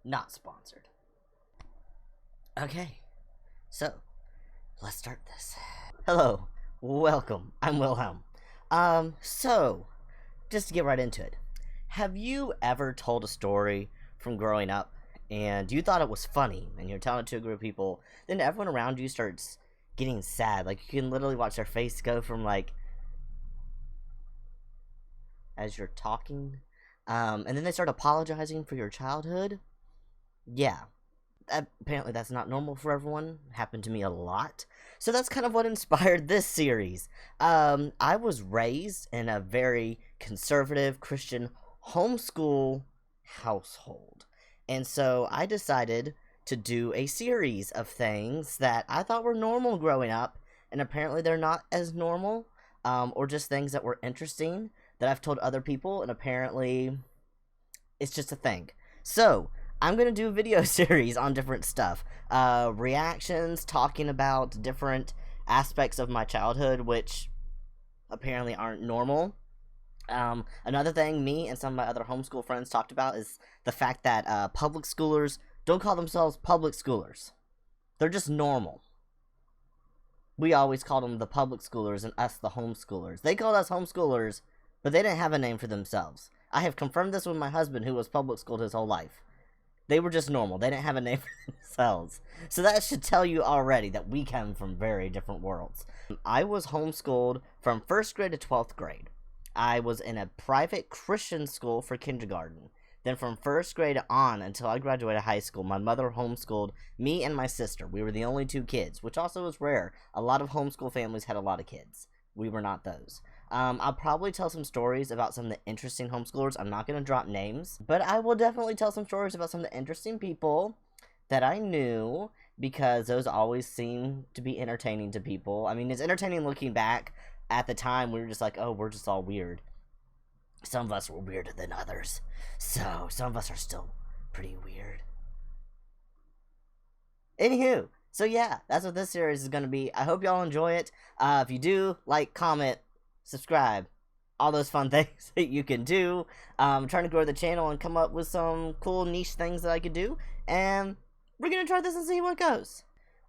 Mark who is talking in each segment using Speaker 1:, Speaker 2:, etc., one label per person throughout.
Speaker 1: Not sponsored. Okay, so let's start this. Hello, welcome. I'm Wilhelm. So just to get right into it, have you ever told a story from growing up and you thought it was funny and you're telling it to a group of people, then everyone around you starts getting sad? Like you can literally watch their face go from like as you're talking, and then they start apologizing for your childhood. Yeah, apparently that's not normal for everyone. Happened to me a lot. So that's kind of what inspired this series. I was raised in a very conservative Christian homeschool household. And so I decided to do a series of things that I thought were normal growing up, and apparently they're not as normal, or just things that were interesting that I've told other people, and apparently it's just a thing. So I'm going to do a video series on different stuff. Reactions, talking about different aspects of my childhood, which apparently aren't normal. Another thing me and some of my other homeschool friends talked about is the fact that public schoolers don't call themselves public schoolers. They're just normal. We always called them the public schoolers and us the homeschoolers. They called us homeschoolers, but they didn't have a name for themselves. I have confirmed this with my husband, who was public schooled his whole life. They were just normal. They didn't have a name for themselves. So that should tell you already that we come from very different worlds. I was homeschooled from 1st grade to 12th grade. I was in a private Christian school for kindergarten. Then from 1st grade on until I graduated high school, my mother homeschooled me and my sister. We were the only 2 kids, which also was rare. A lot of homeschool families had a lot of kids. We were not those. I'll probably tell some stories about some of the interesting homeschoolers. I'm not going to drop names, but I will definitely tell some stories about some of the interesting people that I knew, because those always seem to be entertaining to people. I mean, it's entertaining looking back. At the time, we were just like, oh, we're just all weird. Some of us were weirder than others, so some of us are still pretty weird. Anywho, so yeah, that's what this series is going to be. I hope y'all enjoy it. If you do, like, comment, subscribe, all those fun things that you can do. I'm trying to grow the channel and come up with some cool niche things that I could do, and we're gonna try this and see what goes.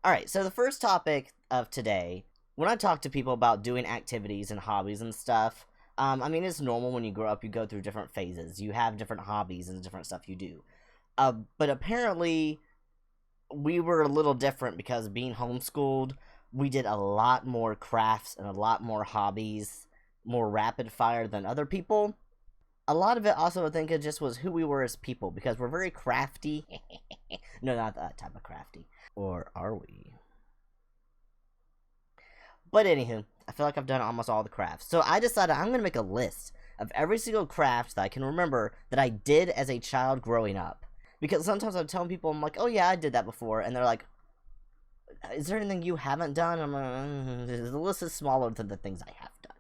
Speaker 1: Alright, so the first topic of today, when I talk to people about doing activities and hobbies and stuff, I mean, it's normal when you grow up, you go through different phases. You have different hobbies and different stuff you do. But apparently, we were a little different because being homeschooled, we did a lot more crafts and a lot more hobbies, more rapid fire than other people. A lot of it also, I think, it just was who we were as people, because we're very crafty. No, not that type of crafty. Or are we? But anywho, I feel like I've done almost all the crafts. So I decided I'm going to make a list of every single craft that I can remember that I did as a child growing up. Because sometimes I'm telling people, I'm like, oh yeah, I did that before. And they're like, is there anything you haven't done? I'm like, the list is smaller than the things I have done.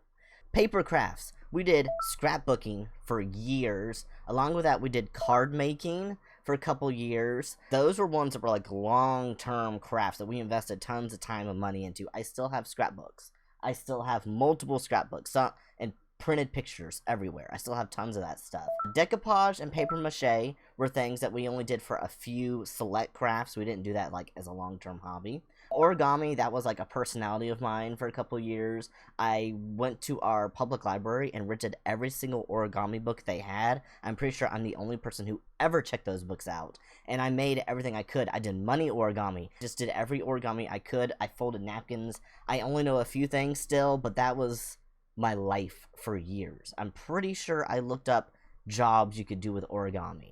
Speaker 1: Paper crafts. We did scrapbooking for years. Along with that, we did card making for a couple years. Those were ones that were like long-term crafts that we invested tons of time and money into. I still have scrapbooks. I still have multiple scrapbooks and printed pictures everywhere. I still have tons of that stuff. Decoupage and paper mache were things that we only did for a few select crafts. We didn't do that like as a long-term hobby. Origami, that was like a personality of mine for a couple years. I went to our public library and rented every single origami book they had. I'm pretty sure I'm the only person who ever checked those books out. And I made everything I could. I did money origami. Just did every origami I could. I folded napkins. I only know a few things still, but that was my life for years. I'm pretty sure I looked up jobs you could do with origami.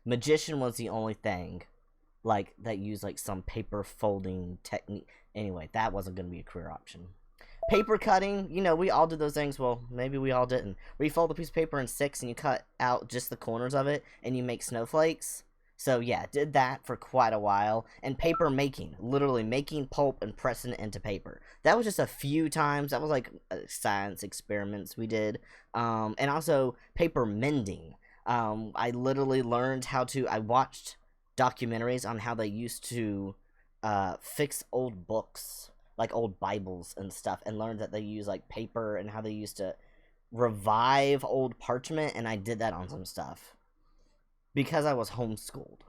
Speaker 1: Magician was the only thing like that used like some paper folding technique. Anyway, that wasn't going to be a career option. Paper cutting, you know, we all did those things. Well, maybe we all didn't. Where you fold a piece of paper in 6 and you cut out just the corners of it and you make snowflakes. So yeah, did that for quite a while. And paper making, literally making pulp and pressing it into paper. That was just a few times. That was like science experiments we did. And also paper mending. I literally learned how to, I watched documentaries on how they used to fix old books, like old Bibles and stuff, and learned that they use like paper and how they used to revive old parchment, and I did that on some stuff because I was homeschooled.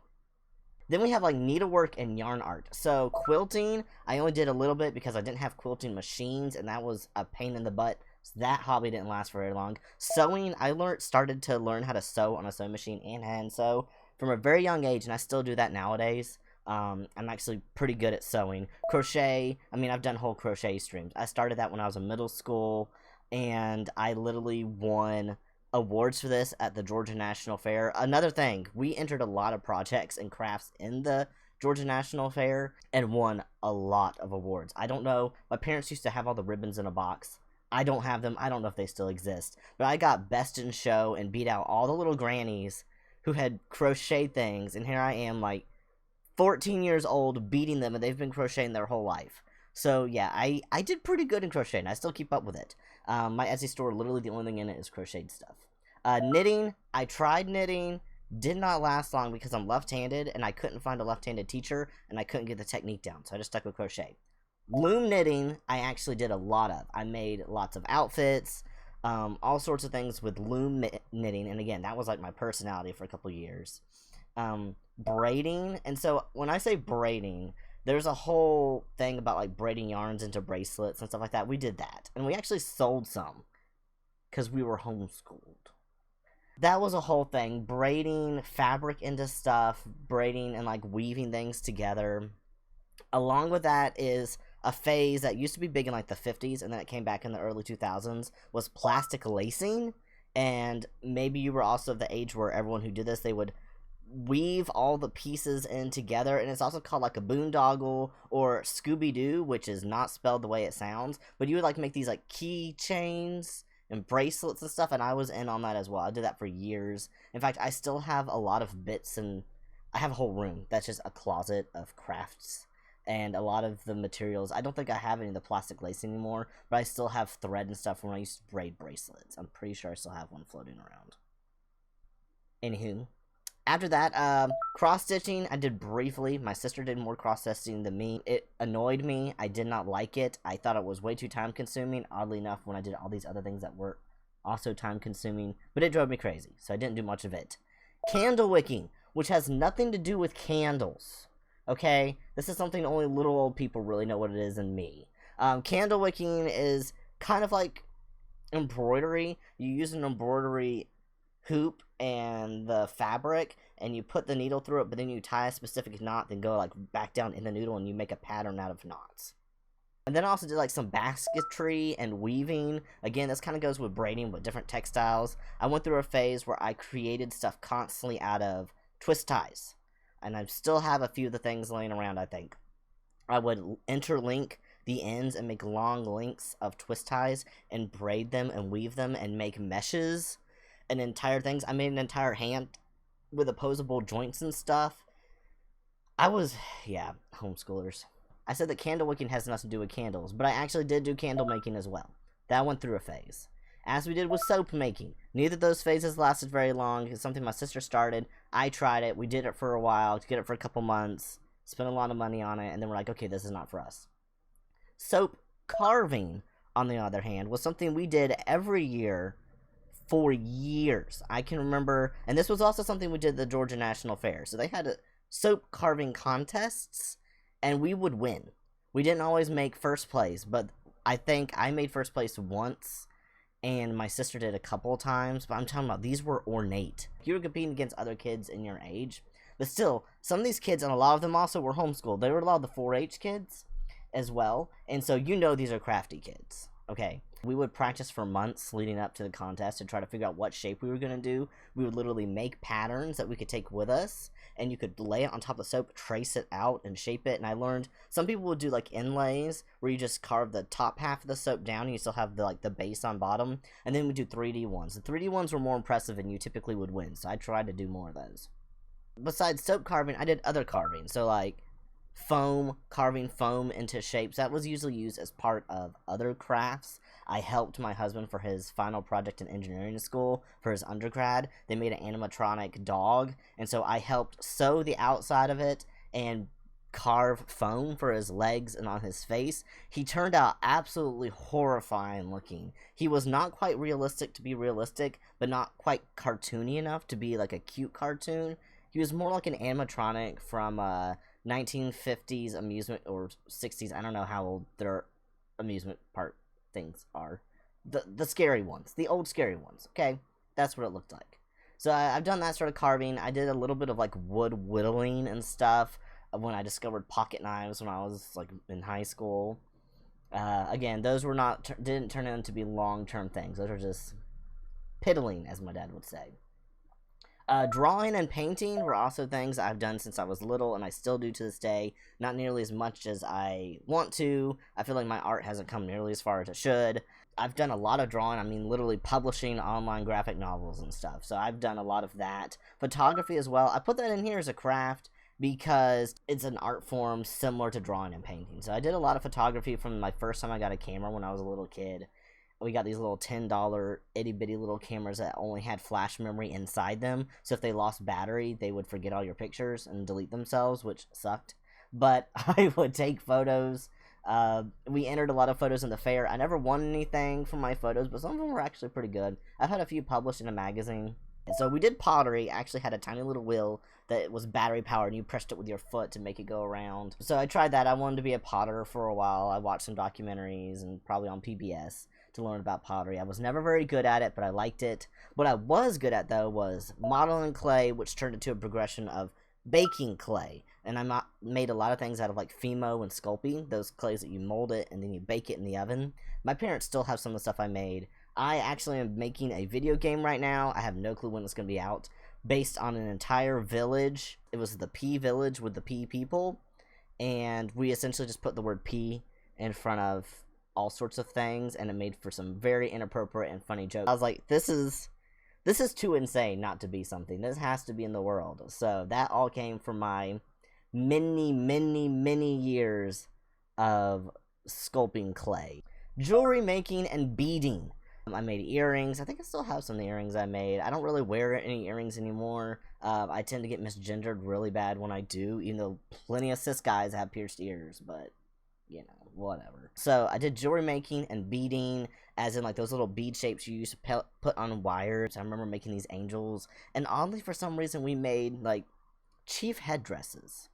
Speaker 1: Then we have like needlework and yarn art. So quilting, I only did a little bit because I didn't have quilting machines, and that was a pain in the butt. So that hobby didn't last very long. Sewing, I started to learn how to sew on a sewing machine and hand sew from a very young age, and I still do that nowadays. I'm actually pretty good at sewing. Crochet, I mean, I've done whole crochet streams. I started that when I was in middle school, and I literally won awards for this at the Georgia National Fair. Another thing, we entered a lot of projects and crafts in the Georgia National Fair and won a lot of awards. I don't know, my parents used to have all the ribbons in a box. I don't have them. I don't know if they still exist. But I got best in show and beat out all the little grannies who had crochet things, and here I am, like, 14 years old, beating them, and they've been crocheting their whole life. So, yeah, I did pretty good in crocheting. I still keep up with it. My Etsy store, literally the only thing in it is crocheted stuff. Knitting, I tried knitting, did not last long because I'm left-handed, and I couldn't find a left-handed teacher, and I couldn't get the technique down, so I just stuck with crochet. Loom knitting, I actually did a lot of. I made lots of outfits, all sorts of things with loom knitting, and again, that was like my personality for a couple years. Braiding, and so when I say braiding, there's a whole thing about like braiding yarns into bracelets and stuff like that. We did that, and we actually sold some because we were homeschooled. That was a whole thing, braiding fabric into stuff, braiding and like weaving things together. Along with that is a phase that used to be big in like the 50s, and then it came back in the early 2000s, was plastic lacing. And maybe you were also of the age where everyone who did this, they would weave all the pieces in together, and it's also called like a boondoggle or Scooby-Doo, which is not spelled the way it sounds, but you would like make these like key chains and bracelets and stuff, and I was in on that as well. I did that for years. In fact, I still have a lot of bits, and I have a whole room that's just a closet of crafts and a lot of the materials. I don't think I have any of the plastic lace anymore, but I still have thread and stuff from when I used to braid bracelets. I'm pretty sure I still have one floating around. Anywho, after that, cross-stitching, I did briefly. My sister did more cross-stitching than me. It annoyed me. I did not like it. I thought it was way too time-consuming, oddly enough, when I did all these other things that were also time-consuming. But it drove me crazy, so I didn't do much of it. Candle wicking, which has nothing to do with candles. Okay? This is something only little old people really know what it is, and me. Candle wicking is kind of like embroidery. You use an embroidery hoop and the fabric, and you put the needle through it, but then you tie a specific knot, then go like back down in the noodle, and you make a pattern out of knots. And then I also did like some basketry and weaving. Again, this kind of goes with braiding, but different textiles. I went through a phase where I created stuff constantly out of twist ties, and I still have a few of the things laying around. I think I would interlink the ends and make long links of twist ties and braid them and weave them and make meshes and entire things. I made an entire hand with opposable joints and stuff. Yeah, homeschoolers. I said that candle wicking has nothing to do with candles, but I actually did do candle making as well. That went through a phase. As we did with soap making. Neither of those phases lasted very long. It's something my sister started. I tried it. We did it for a while, to get it for a couple months, spent a lot of money on it, and then we're like, okay, this is not for us. Soap carving, on the other hand, was something we did every year for years. I can remember, and this was also something we did at the Georgia National Fair. So they had soap carving contests, and we would win. We didn't always make first place, but I think I made first place once, and my sister did a couple of times, but I'm talking about these were ornate. You were competing against other kids in your age, but still, some of these kids, and a lot of them also were homeschooled. They were a lot of the 4-H kids as well, and so you know these are crafty kids, okay? We would practice for months leading up to the contest to try to figure out what shape we were going to do. We would literally make patterns that we could take with us, and you could lay it on top of the soap, trace it out, and shape it. And I learned some people would do like inlays where you just carve the top half of the soap down and you still have the base on bottom, and then we do 3D ones. The 3D ones were more impressive and you typically would win, so I tried to do more of those. Besides soap carving, I did other carving, so like carving foam into shapes. That was usually used as part of other crafts. I helped my husband for his final project in engineering school for his undergrad. They made an animatronic dog, and so I helped sew the outside of it and carve foam for his legs and on his face. He turned out absolutely horrifying looking. He was not quite realistic to be realistic, but not quite cartoony enough to be like a cute cartoon. He was more like an animatronic from 1950s amusement or 60s. I don't know how old their amusement park things are. The scary ones, the old scary ones. Okay, that's what it looked like. So I've done that sort of carving. I did a little bit of like wood whittling and stuff when I discovered pocket knives when I was like in high school. Again, those were not didn't turn into be long-term things. Those are just piddling, as my dad would say. Drawing and painting were also things I've done since I was little, and I still do to this day. Not nearly as much as I want to. I feel like my art hasn't come nearly as far as it should. I've done a lot of drawing. I mean, literally publishing online graphic novels and stuff. So I've done a lot of that. Photography as well. I put that in here as a craft because it's an art form similar to drawing and painting. So I did a lot of photography from my first time I got a camera when I was a little kid. We got these little $10 itty-bitty little cameras that only had flash memory inside them. So if they lost battery, they would forget all your pictures and delete themselves, which sucked. But I would take photos. We entered a lot of photos in the fair. I never won anything from my photos, but some of them were actually pretty good. I've had a few published in a magazine. So we did pottery. I actually had a tiny little wheel that was battery powered, and you pressed it with your foot to make it go around. So I tried that. I wanted to be a potter for a while. I watched some documentaries and probably on PBS to learn about pottery. I was never very good at it, but I liked it. What I was good at, though, was modeling clay, which turned into a progression of baking clay. And I made a lot of things out of like Fimo and Sculpey, those clays that you mold it and then you bake it in the oven. My parents still have some of the stuff I made. I actually am making a video game right now. I have no clue when it's going to be out. Based on an entire village. It was the P village with the P people. And we essentially just put the word P in front of all sorts of things. And it made for some very inappropriate and funny jokes. I was like, this is too insane not to be something. This has to be in the world. So that all came from my many years of sculpting clay. Jewelry making and beading. I made earrings. I think I still have some of the earrings I made. I don't really wear any earrings anymore. I tend to get misgendered really bad when I do, even though plenty of cis guys have pierced ears, but, you know, whatever. So I did jewelry making and beading, as in like those little bead shapes you used to put on wires. I remember making these angels, and oddly for some reason we made like chief headdresses.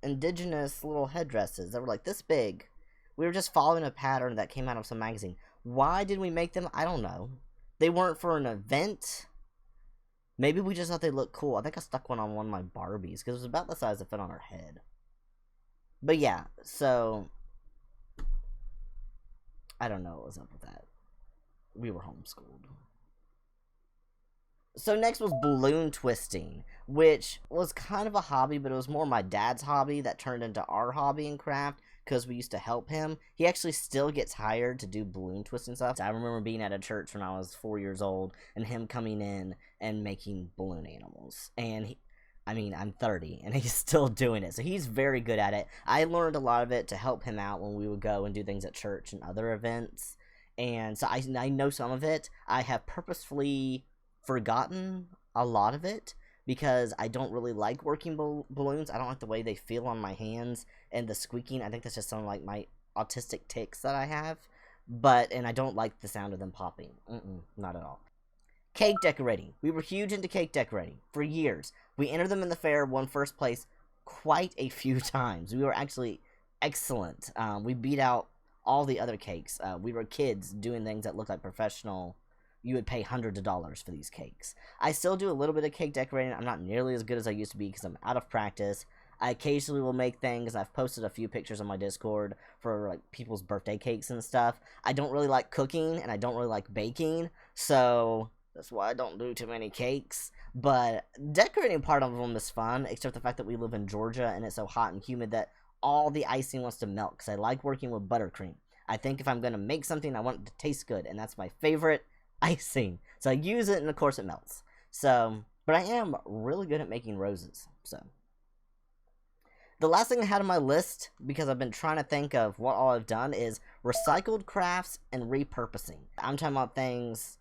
Speaker 1: Indigenous little headdresses that were like this big. We were just following a pattern that came out of some magazine. Why did we make them? I don't know. They weren't for an event. Maybe we just thought they looked cool. I think I stuck one on one of my Barbies because it was about the size that fit on her head. But yeah, so I don't know what was up with that. We were homeschooled. So next was balloon twisting, which was kind of a hobby, but it was more my dad's hobby that turned into our hobby in craft because we used to help him. He actually still gets hired to do balloon twisting stuff. I remember being at a church when I was 4 years old and him coming in and making balloon animals. And I'm 30 and he's still doing it. So he's very good at it. I learned a lot of it to help him out when we would go and do things at church and other events. And so I know some of it. I have purposefully forgotten a lot of it because I don't really like working balloons. I don't like the way they feel on my hands and the squeaking. I think that's just some like my autistic tics that I have. And I don't like the sound of them popping. Not at all. Cake decorating. We were huge into cake decorating for years. We entered them in the fair, won first place quite a few times. We were actually excellent. We beat out all the other cakes. We were kids doing things that looked like professional. You would pay hundreds of dollars for these cakes. I still do a little bit of cake decorating. I'm not nearly as good as I used to be because I'm out of practice. I occasionally will make things. I've posted a few pictures on my Discord for like people's birthday cakes and stuff. I don't really like cooking and I don't really like baking, so that's why I don't do too many cakes. But decorating part of them is fun, except the fact that we live in Georgia and it's so hot and humid that all the icing wants to melt because I like working with buttercream. I think if I'm going to make something, I want it to taste good, and that's my favorite icing. So I use it and of course it melts. But I am really good at making roses. So the last thing I had on my list, because I've been trying to think of what all I've done, is recycled crafts and repurposing. I'm talking about things,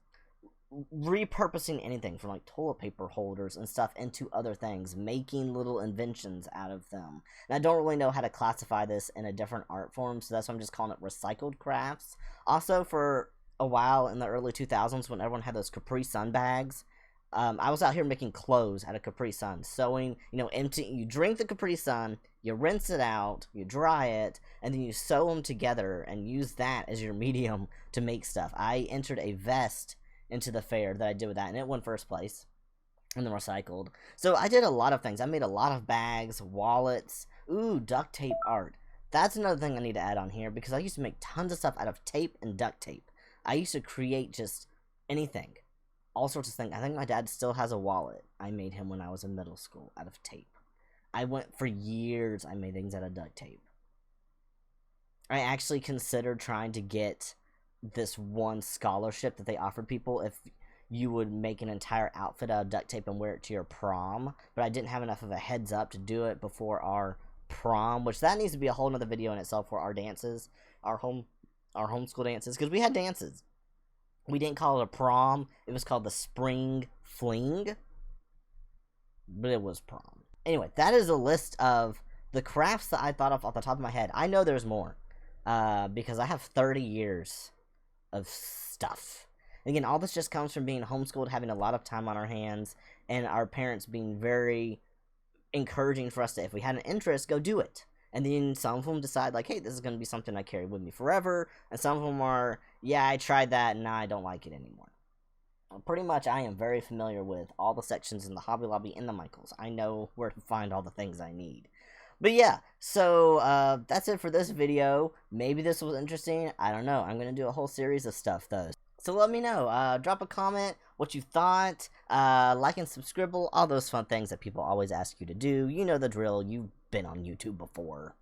Speaker 1: repurposing anything from like toilet paper holders and stuff into other things, making little inventions out of them. And I don't really know how to classify this in a different art form, so that's why I'm just calling it recycled crafts. Also, for a while in the early 2000s when everyone had those Capri Sun bags, I was out here making clothes out of Capri Sun, sewing, you drink the Capri Sun, you rinse it out, you dry it, and then you sew them together and use that as your medium to make stuff. I entered a vest into the fair that I did with that, and it won first place in the recycled. So I did a lot of things. I made a lot of bags, wallets, duct tape art. That's another thing I need to add on here, because I used to make tons of stuff out of tape and duct tape. I used to create just anything. All sorts of things. I think my dad still has a wallet I made him when I was in middle school out of tape. I went for years, I made things out of duct tape. I actually considered trying to get this one scholarship that they offered people if you would make an entire outfit out of duct tape and wear it to your prom, but I didn't have enough of a heads up to do it before our prom, which that needs to be a whole nother video in itself for our dances, our homeschool dances, because we had dances. We didn't call it a prom, it was called the spring fling, but it was prom. Anyway, that is a list of the crafts that I thought of off the top of my head. I know there's more, because I have 30 years of stuff. And again, all this just comes from being homeschooled, having a lot of time on our hands, and our parents being very encouraging for us to, if we had an interest, go do it. And then some of them decide, like, hey, this is going to be something I carry with me forever. And some of them are, yeah, I tried that, and now I don't like it anymore. Pretty much, I am very familiar with all the sections in the Hobby Lobby and the Michaels. I know where to find all the things I need. But yeah, so that's it for this video. Maybe this was interesting. I don't know. I'm going to do a whole series of stuff, though. So let me know. Drop a comment, what you thought, like and subscribe, all those fun things that people always ask you to do. You know the drill. You've been on YouTube before.